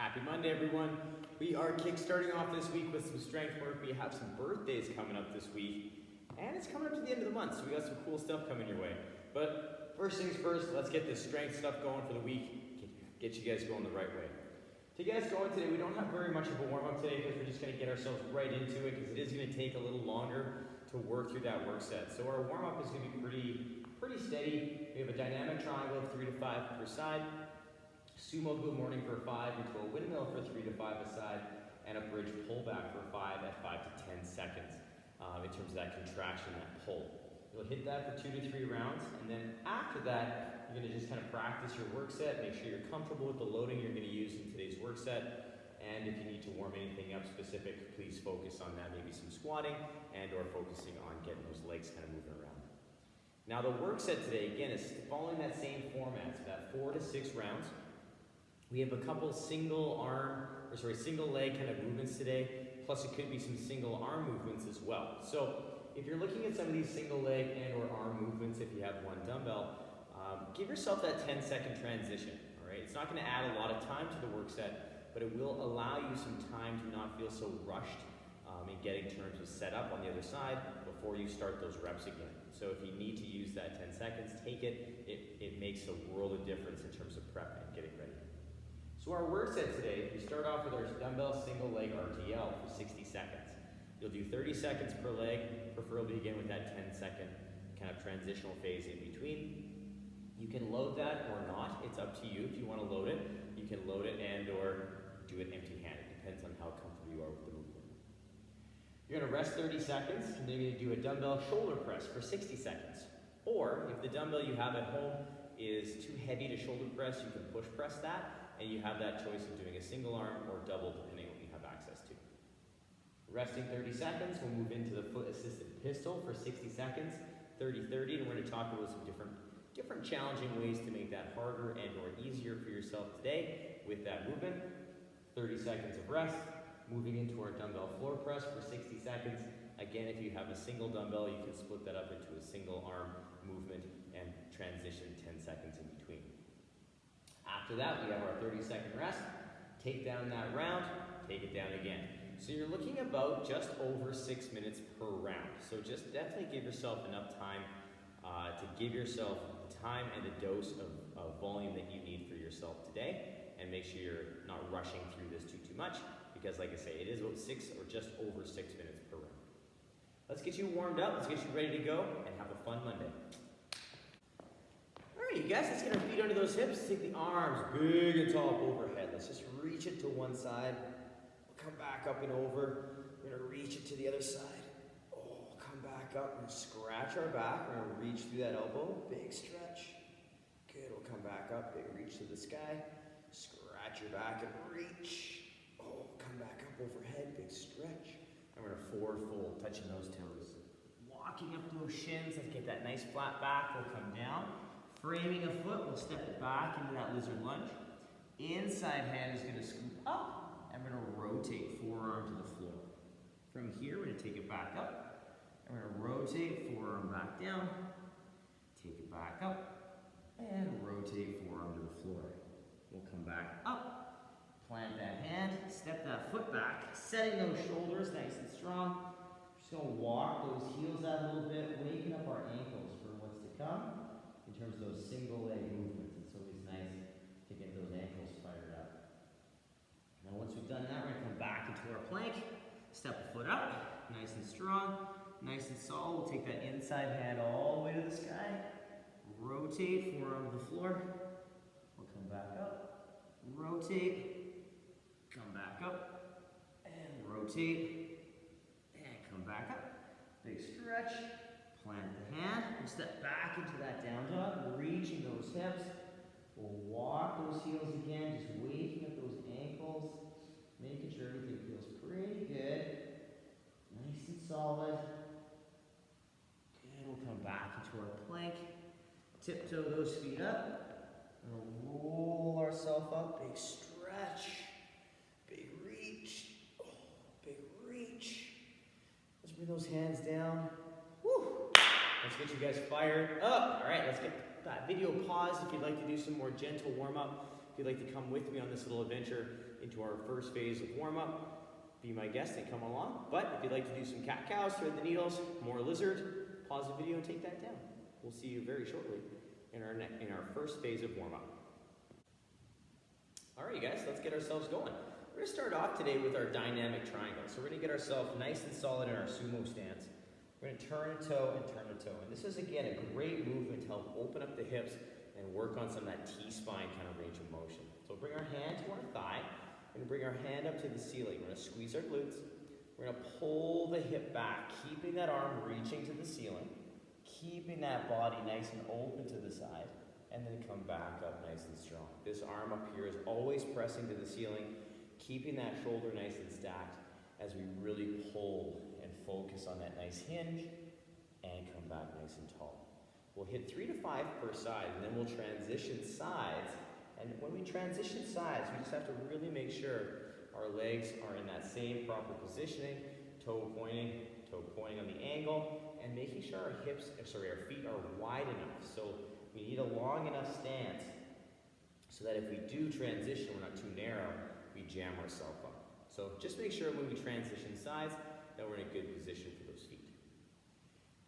Happy Monday, everyone. We are kick-starting off this week with some strength work. We have some birthdays coming up this week, and it's coming up to the end of the month, so we got some cool stuff coming your way. But first things first, let's get this strength stuff going for the week, get you guys going the right way. To get us going today, we don't have very much of a warm-up today because we're just going to get ourselves right into it because it is going to take a little longer to work through that work set. So our warm-up is going to be pretty steady. We have a dynamic triangle of 3 to 5 per side, Sumo good morning for 5 into a windmill for 3 to 5 a side, and a bridge pullback for 5 at 5 to 10 seconds in terms of that contraction, that pull. You'll hit that for 2 to 3 rounds, and then after that, you're going to just kind of practice your work set, make sure you're comfortable with the loading you're going to use in today's work set, and if you need to warm anything up specific, please focus on that, maybe some squatting and or focusing on getting those legs kind of moving around. Now the work set today, again, is following that same format, so that 4 to 6 rounds. We have a couple single leg kind of movements today, plus it could be some single arm movements as well. So if you're looking at some of these single leg and or arm movements, if you have one dumbbell, give yourself that 10-second transition, all right? It's not gonna add a lot of time to the work set, but it will allow you some time to not feel so rushed in getting turns of setup on the other side before you start those reps again. So if you need to use that 10 seconds, take it. It makes a world of difference in terms of prep and getting ready. So our work set today, we start off with our Dumbbell Single Leg Rtl for 60 seconds. You'll do 30 seconds per leg, preferably again with that 10-second kind of transitional phase in between. You can load that or not, it's up to you. If you want to load it, you can load it and or do it empty-handed. Depends on how comfortable you are with the movement. You're going to rest 30 seconds, and then you're going to do a dumbbell shoulder press for 60 seconds. Or if the dumbbell you have at home is too heavy to shoulder press, you can push press that, and you have that choice of doing a single arm or double depending on what you have access to. Resting 30 seconds, we'll move into the foot assisted pistol for 60 seconds, 30-30, and we're going to talk about some different challenging ways to make that harder and or easier for yourself today with that movement. 30 seconds of rest, moving into our dumbbell floor press for 60 seconds. Again, if you have a single dumbbell, you can split that up into a single arm movement and transition 10 seconds in between. After that, we have our 30-second rest. Take down that round, take it down again. So you're looking about just over 6 minutes per round. So just definitely give yourself enough time to give yourself the time and the dose of volume that you need for yourself today, and make sure you're not rushing through this too much, because like I say, it is about 6 or just over 6 minutes per round. Let's get you warmed up, let's get you ready to go, and have a fun Monday. Alright, you guys, let's get our feet under those hips. Take the arms big and tall up overhead. Let's just reach it to one side. We'll come back up and over. We're going to reach it to the other side. Oh, come back up and scratch our back. We're going to reach through that elbow. Big stretch. Good. We'll come back up. Big reach to the sky. Scratch your back and reach. Oh, come back up overhead. Big stretch. And we're going to forward fold, touching those toes. Walking up those shins. Let's get that nice flat back. We'll come down. Framing a foot, we'll step it back into that lizard lunge. Inside hand is going to scoop up, and we're going to rotate forearm to the floor. From here, we're going to take it back up, and we're going to rotate forearm back down, take it back up, and rotate forearm to the floor. We'll come back up, plant that hand, step that foot back, setting those shoulders nice and strong. Just going to walk those heels out a little bit, waking up our ankles for what's to come. In terms of those single leg movements, it's always nice to get those ankles fired up. Now once we've done that, we're going to come back into our plank, step a foot up, nice and strong, nice and solid. We'll take that inside hand all the way to the sky, rotate, forearm to the floor. We'll come back up, rotate, come back up, and rotate, and come back up. Big stretch. Plant the hand, we'll step back into that down dog, reaching those hips. We'll walk those heels again, just waking up those ankles, making sure everything feels pretty good. Nice and solid. Good, we'll come back into our plank. Tiptoe those feet up. And we'll roll ourselves up, big stretch, big reach. Oh, big reach. Let's bring those hands down. Woo! Let's get you guys fired up. All right, let's get that video paused if you'd like to do some more gentle warm-up. If you'd like to come with me on this little adventure into our first phase of warm-up, be my guest and come along. But if you'd like to do some cat-cows, thread the needles, more lizard, pause the video and take that down. We'll see you very shortly in our first phase of warm-up. All right, you guys, let's get ourselves going. We're gonna start off today with our dynamic triangle. So we're gonna get ourselves nice and solid in our sumo stance. We're gonna turn a toe and turn a toe. And this is, again, a great movement to help open up the hips and work on some of that T-spine kind of range of motion. So bring our hand to our thigh. We're gonna bring our hand up to the ceiling. We're gonna squeeze our glutes. We're gonna pull the hip back, keeping that arm reaching to the ceiling, keeping that body nice and open to the side, and then come back up nice and strong. This arm up here is always pressing to the ceiling, keeping that shoulder nice and stacked as we really pull and focus on that nice hinge and come back nice and tall. We'll hit 3 to 5 per side, and then we'll transition sides. And when we transition sides, we just have to really make sure our legs are in that same proper positioning, toe pointing on the angle, and making sure our feet are wide enough. So we need a long enough stance so that if we do transition, we're not too narrow, we jam ourselves up. So just make sure when we transition sides that we're in a good position for those feet.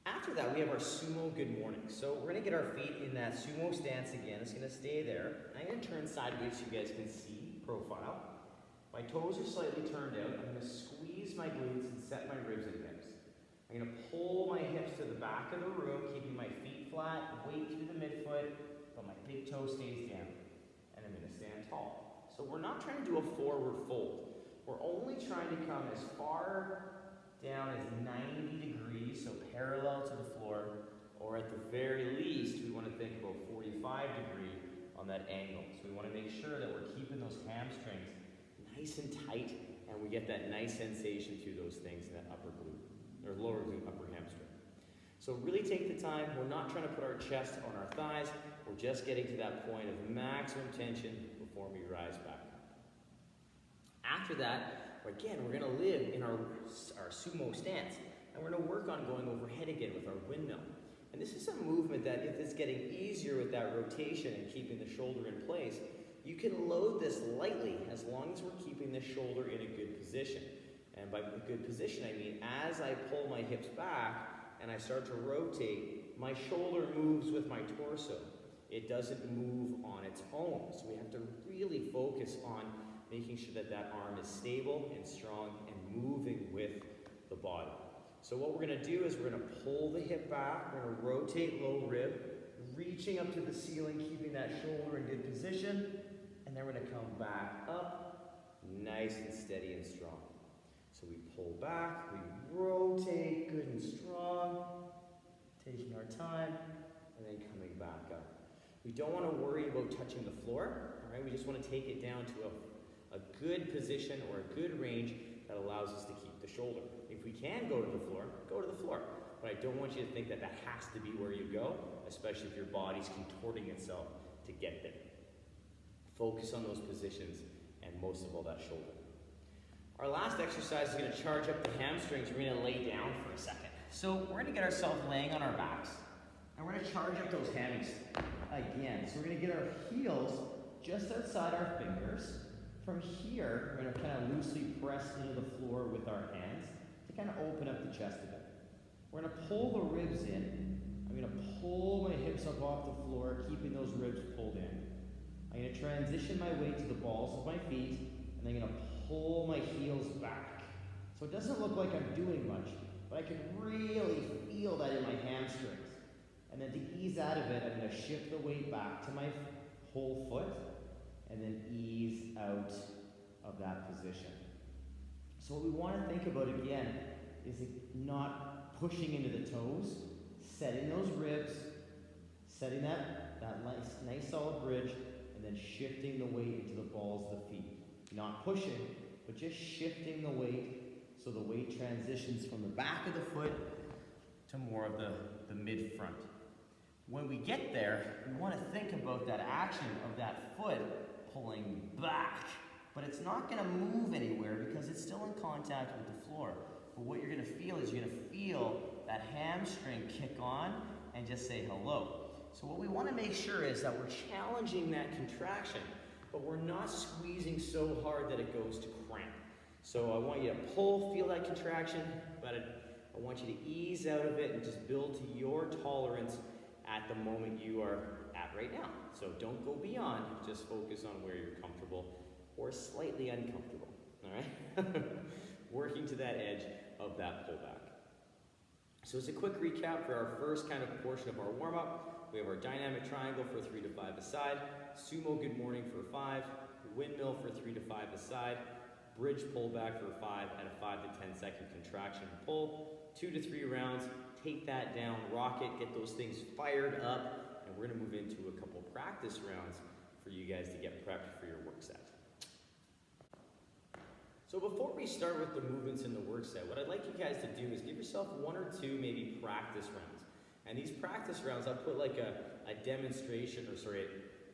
After that, we have our sumo good morning. So we're gonna get our feet in that sumo stance again. It's gonna stay there. I'm gonna turn sideways so you guys can see profile. My toes are slightly turned out. I'm gonna squeeze my glutes and set my ribs and hips. I'm gonna pull my hips to the back of the room, keeping my feet flat, weight through the midfoot, but my big toe stays down. And I'm gonna stand tall. So we're not trying to do a forward fold. We're only trying to come as far down as 90 degrees, so parallel to the floor, or at the very least, we want to think about 45 degrees on that angle. So we want to make sure that we're keeping those hamstrings nice and tight, and we get that nice sensation through those things in that upper glute, or lower glute, upper hamstring. So really take the time. We're not trying to put our chest on our thighs. We're just getting to that point of maximum tension before we rise back up. After that, again, we're gonna live in our sumo stance, and we're gonna work on going overhead again with our windmill. And this is a movement that if it's getting easier with that rotation and keeping the shoulder in place, you can load this lightly as long as we're keeping the shoulder in a good position. And by a good position, I mean as I pull my hips back and I start to rotate, my shoulder moves with my torso. It doesn't move on its own. So we have to really focus on making sure that that arm is stable and strong and moving with the body. So what we're gonna do is we're gonna pull the hip back, we're gonna rotate low rib, reaching up to the ceiling, keeping that shoulder in good position, and then we're gonna come back up, nice and steady and strong. So we pull back, we rotate good and strong, taking our time, and then coming back up. We don't want to worry about touching the floor, all right? We just want to take it down to a good position or a good range that allows us to keep the shoulder. If we can go to the floor, go to the floor. But I don't want you to think that that has to be where you go, especially if your body's contorting itself to get there. Focus on those positions and most of all that shoulder. Our last exercise is going to charge up the hamstrings. We're going to lay down for a second. So we're going to get ourselves laying on our backs, and we're going to charge up those hammies again. So we're going to get our heels just outside our fingers. From here, we're going to kind of loosely press into the floor with our hands to kind of open up the chest a bit. We're going to pull the ribs in. I'm going to pull my hips up off the floor, keeping those ribs pulled in. I'm going to transition my weight to the balls of my feet, and I'm going to pull my heels back. So it doesn't look like I'm doing much, but I can really feel that in my hamstrings. And then to ease out of it, I'm going to shift the weight back to my whole foot, and then ease out of that position. So what we want to think about again is not pushing into the toes, setting those ribs, setting that nice solid bridge, and then shifting the weight into the balls of the feet. Not pushing, but just shifting the weight so the weight transitions from the back of the foot to more of the mid-front. When we get there, we want to think about that action of that foot pulling back, but it's not going to move anywhere because it's still in contact with the floor. But what you're going to feel is you're going to feel that hamstring kick on and just say hello. So what we want to make sure is that we're challenging that contraction but we're not squeezing so hard that it goes to cramp. So I want you to pull, feel that contraction, but I want you to ease out of it and just build to your tolerance at the moment you are at right now. So don't go beyond, just focus on where you're comfortable or slightly uncomfortable, all right? Working to that edge of that pullback. So as a quick recap for our first kind of portion of our warm-up, we have our dynamic triangle for 3 to 5 aside, sumo good morning for 5, windmill for 3 to 5 aside, bridge pullback for 5 at a 5 to 10 second contraction pull, 2 to 3 rounds, take that down, rock it, get those things fired up, and we're gonna move into a couple practice rounds for you guys to get prepped for your work set. So before we start with the movements in the work set, what I'd like you guys to do is give yourself 1 or 2 maybe practice rounds. And these practice rounds, I'll put like a demonstration, or sorry,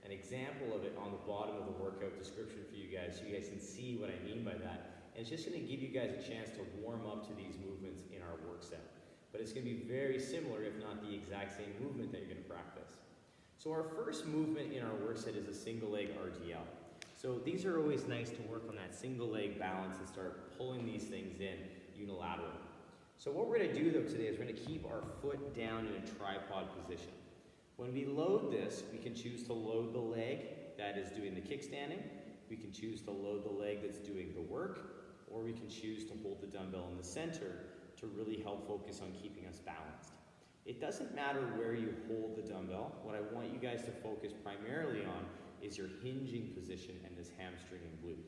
an example of it on the bottom of the workout description for you guys, so you guys can see what I mean by that. And it's just gonna give you guys a chance to warm up to these movements in our work set. But it's gonna be very similar, if not the exact same movement that you're gonna practice. So our first movement in our work set is a single leg RDL. So these are always nice to work on that single leg balance and start pulling these things in unilaterally. So what we're gonna do though today is we're gonna keep our foot down in a tripod position. When we load this, we can choose to load the leg that is doing the kickstanding, we can choose to load the leg that's doing the work, or we can choose to hold the dumbbell in the center to really help focus on keeping us balanced. It doesn't matter where you hold the dumbbell. What I want you guys to focus primarily on is your hinging position and this hamstring and glute.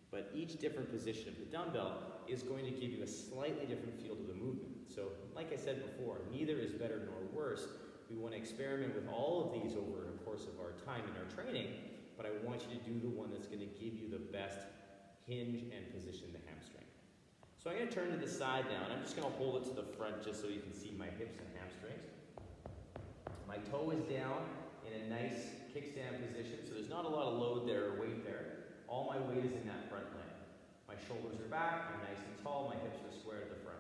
But each different position of the dumbbell is going to give you a slightly different feel to the movement. So like I said before, neither is better nor worse. We want to experiment with all of these over the course of our time in our training, but I want you to do the one that's going to give you the best hinge and position the hamstring. So I'm going to turn to the side now, and I'm just going to hold it to the front just so you can see my hips and hamstrings. My toe is down in a nice kickstand position, so there's not a lot of load there or weight there. All my weight is in that front leg. My shoulders are back, I'm nice and tall, my hips are square at the front.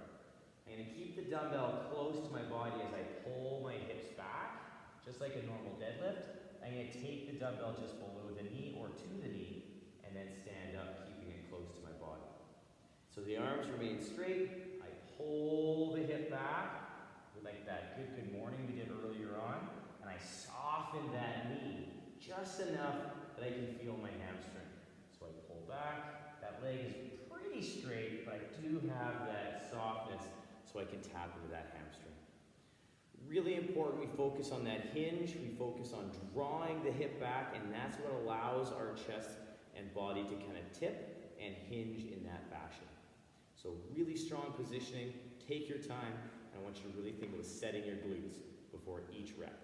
I'm going to keep the dumbbell close to my body as I pull my hips back, just like a normal deadlift. I'm going to take the dumbbell just below the knee or to the knee, and then stand up, keeping it close to my body. So the arms remain straight, I pull the hip back, like that good morning we did earlier on, and I soften that knee just enough that I can feel my hamstring. So I pull back, that leg is pretty straight, but I do have that softness so I can tap into that hamstring. Really important, we focus on that hinge, we focus on drawing the hip back, and that's what allows our chest and body to kind of tip and hinge in that fashion. So really strong positioning, take your time, and I want you to really think about setting your glutes before each rep.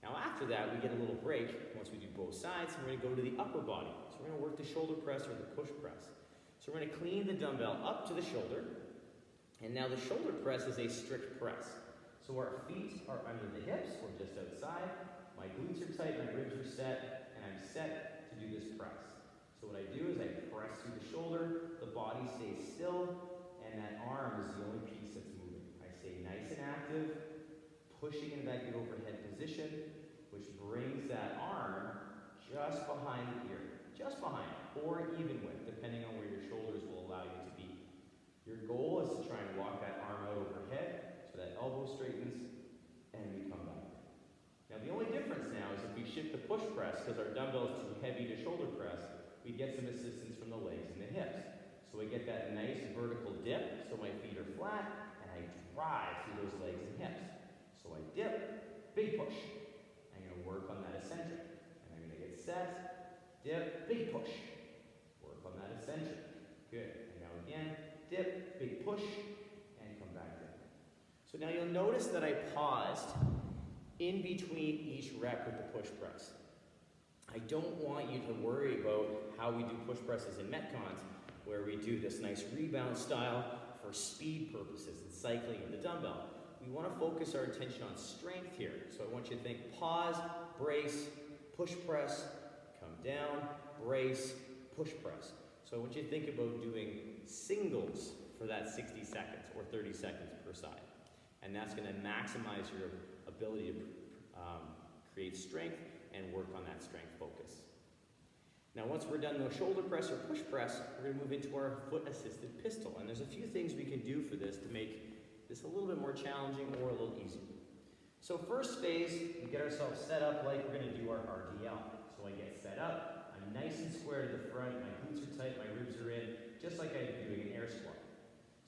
Now after that, we get a little break once we do both sides, and we're going to go to the upper body. So we're going to work the shoulder press or the push press. So we're going to clean the dumbbell up to the shoulder, and now the shoulder press is a strict press. So our feet are under the hips or just outside, my glutes are tight, my ribs are set, and I'm set to do this press. So what I do is I press through the shoulder, the body stays still, and that arm is the only piece that's moving. I stay nice and active, pushing into that good overhead position, which brings that arm just behind the ear, just behind, or even with, depending on where your shoulders will allow you to be. Your goal is to try and walk that arm out overhead, so that elbow straightens, and we come back. Now the only difference now is if we shift the push press, because our dumbbell is too heavy to shoulder press, we get some assistance from the legs and the hips. So we get that nice vertical dip, so my feet are flat, and I drive through those legs and hips. So I dip, big push. I'm going to work on that eccentric. And I'm going to get set, dip, big push. Work on that eccentric. Good. And now again, dip, big push, and come back down. So now you'll notice that I paused in between each rep with the push press. I don't want you to worry about how we do push presses in Metcons, where we do this nice rebound style for speed purposes and cycling of the dumbbell. We want to focus our attention on strength here. So I want you to think pause, brace, push press, come down, brace, push press. So I want you to think about doing singles for that 60 seconds or 30 seconds per side. And that's going to maximize your ability to create strength and work on that strength focus. Now once we're done the shoulder press or push press, we're going to move into our foot assisted pistol. And there's a few things we can do for this to make this a little bit more challenging or a little easier. So first phase, we get ourselves set up like we're going to do our RDL. So I get set up, I'm nice and square to the front, my glutes are tight, my ribs are in, just like I'd be doing an air squat.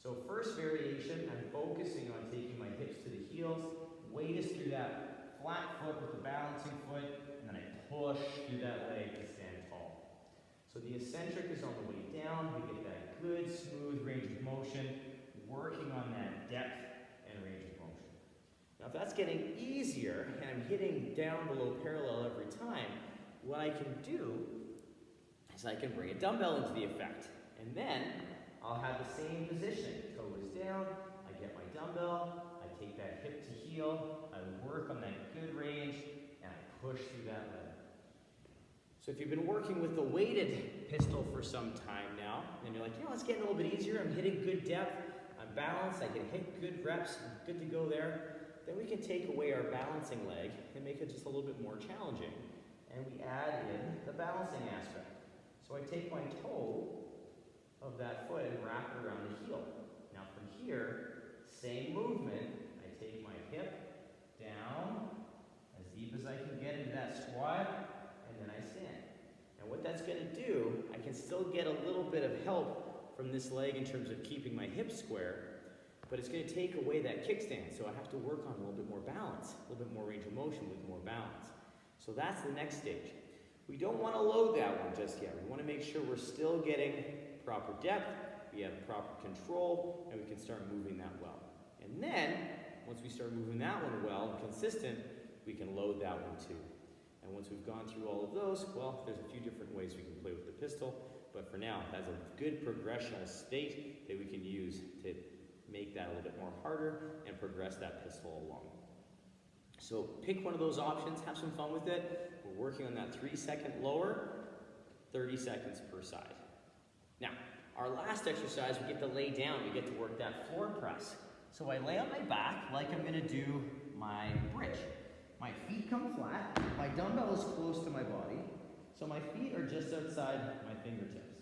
So first variation, I'm focusing on taking my hips to the heels, weight is through that flat foot with the balancing foot, and then I push through that leg to stand tall. So the eccentric is on the way down, we get that good smooth range of motion, working on that depth and range of motion. Now if that's getting easier, and I'm hitting down below parallel every time, what I can do is I can bring a dumbbell into the effect. And then I'll have the same position, toe is down, I get my dumbbell, I take that hip to heel, I work on that good range, and I push through that leg. So if you've been working with the weighted pistol for some time now, and you're like, you know, it's getting a little bit easier, I'm hitting good depth, I'm balanced, I can hit good reps, I'm good to go there, then we can take away our balancing leg and make it just a little bit more challenging. And we add in the balancing aspect. So I take my toe of that foot and wrap it around the heel. Now from here, same movement, I take my hip down as deep as I can get into that squat, and then I stand. And what that's going to do, I can still get a little bit of help from this leg in terms of keeping my hips square, but it's going to take away that kickstand, so I have to work on a little bit more balance, a little bit more range of motion with more balance. So that's the next stage. We don't want to load that one just yet. We want to make sure we're still getting proper depth, we have proper control, and we can start moving that well. And then, once we start moving that one well and consistent, we can load that one too. And once we've gone through all of those, well, there's a few different ways we can play with the pistol, but for now, that's a good progressional state that we can use to make that a little bit more harder and progress that pistol along. So pick one of those options, have some fun with it. We're working on that 3-second lower, 30 seconds per side. Now, our last exercise, we get to lay down, we get to work that floor press. So I lay on my back like I'm gonna do my bridge. My feet come flat, my dumbbell is close to my body, so my feet are just outside my fingertips.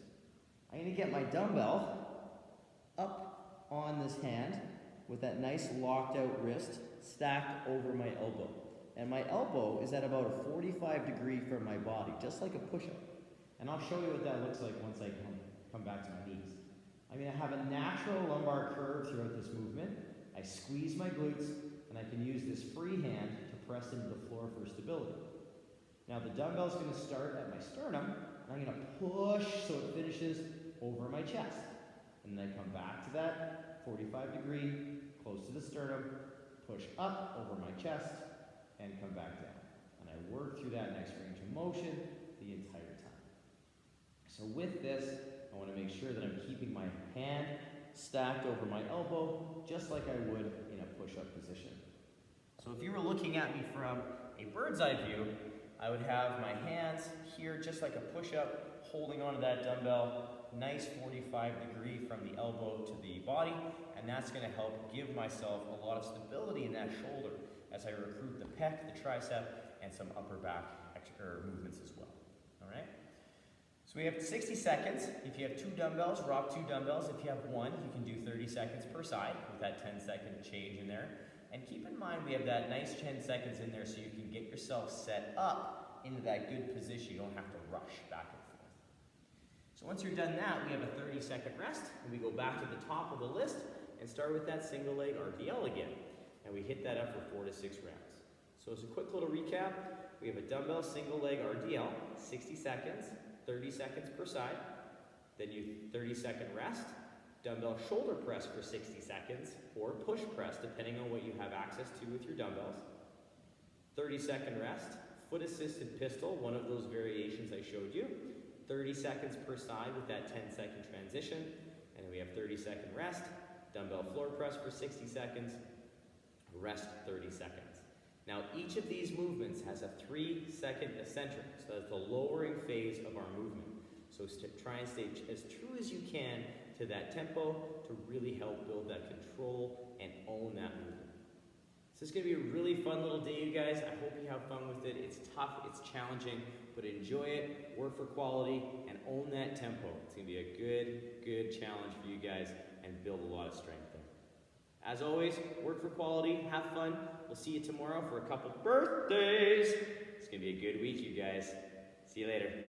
I'm gonna get my dumbbell up on this hand with that nice locked out wrist stacked over my elbow. And my elbow is at about a 45 degree from my body, just like a push-up. And I'll show you what that looks like once I come back to my knees. I'm gonna have a natural lumbar curve throughout this movement. I squeeze my glutes, and I can use this free hand to press into the floor for stability. Now the dumbbell's gonna start at my sternum, and I'm gonna push so it finishes over my chest. And then I come back to that 45 degree, close to the sternum, push up over my chest, and come back down. And I work through that next range of motion the entire time. So with this, I want to make sure that I'm keeping my hand stacked over my elbow, just like I would in a push-up position. So if you were looking at me from a bird's eye view, I would have my hands here just like a push-up, holding onto that dumbbell, nice 45 degree from the elbow to the body, and that's going to help give myself a lot of stability in that shoulder as I recruit the pec, the tricep, and some upper back movements as well. All right? So we have 60 seconds. If you have 2 dumbbells, rock 2 dumbbells. If you have 1, you can do 30 seconds per side with that 10-second change in there. And keep in mind we have that nice 10 seconds in there so you can get yourself set up into that good position. You don't have to rush back and forth. So once you're done that, we have a 30-second rest, and we go back to the top of the list and start with that single leg RDL again. And we hit that up for 4 to 6 rounds. So as a quick little recap, we have a dumbbell single leg RDL, 60 seconds, 30 seconds per side. Then you 30-second rest, dumbbell shoulder press for 60 seconds, or push press, depending on what you have access to with your dumbbells. 30-second rest, foot assisted pistol, one of those variations I showed you. 30 seconds per side with that 10-second transition. And then we have 30-second rest, dumbbell floor press for 60 seconds, rest 30 seconds. Now each of these movements has a 3-second eccentric, so that's the lowering phase of our movement. So try and stay as true as you can to that tempo to really help build that control and own that movement. So it's going to be a really fun little day, you guys. I hope you have fun with it. It's tough, it's challenging, but enjoy it, work for quality, and own that tempo. It's gonna be a good challenge for you guys and build a lot of strength there. As always, work for quality, have fun. We'll see you tomorrow for a couple birthdays. It's gonna be a good week, you guys. See you later.